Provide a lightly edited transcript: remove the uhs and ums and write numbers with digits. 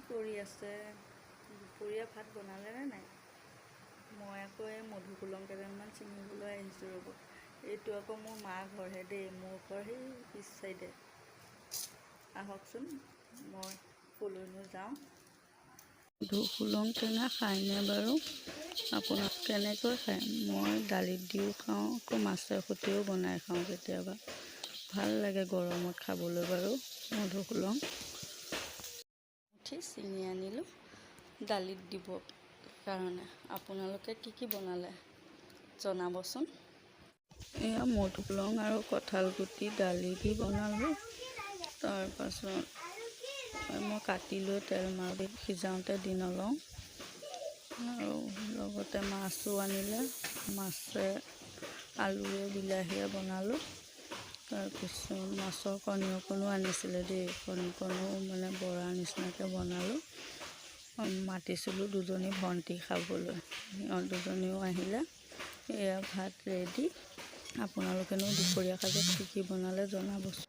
কৰি আছে? দুপৰীয়া ভাত বনালে নে নাই? মই আকৌ এই মধুসোলং কেইডালমান ছিঙিবলৈ আহিছোঁ ৰ'ব। এইটো আকৌ মোৰ মাৰ ঘৰহে দেই, মোৰ ঘৰ সেই পিছ চাইডে। আহকচোন, মই ক'লৈনো যাওঁ। মধুসোলং টেঙা খায়নে বাৰু? আপোনাক কেনেকৈ খায়? মই দালিত দিও খাওঁ, আকৌ মাছৰ সৈতেও বনাই খাওঁ কেতিয়াবা। ভাল লাগে গৰমত খাবলৈ বাৰু মধুসোলং। ছিঙি আনিলোঁ দালিত দিব কাৰণে। আপোনালোকে কি কি বনালে জনাবচোন। এয়া মধুসোলং আৰু কঁঠাল গুটি দালি দি বনালোঁ। তাৰপাছত মই কাটি লৈ তেল মাৰি সিজাওঁতে দি নলওঁ। আৰু লগতে মাছো আনিলে, মাছে আলুৱে বিলাহীয়ে বনালোঁ। তাৰপিছত মাছৰ কণী অকণো আনিছিলে দেই, কণীকণো মানে বৰা নিচিনাকৈ বনালোঁ। মাতিছিলোঁ দুজনী ভণ্টি খাবলৈ, সিহঁত দুজনীও আহিলে। এয়া ভাত ৰেডি। আপোনালোকেনো দুপৰীয়া সাজত কি কি বনালে জনাবচোন।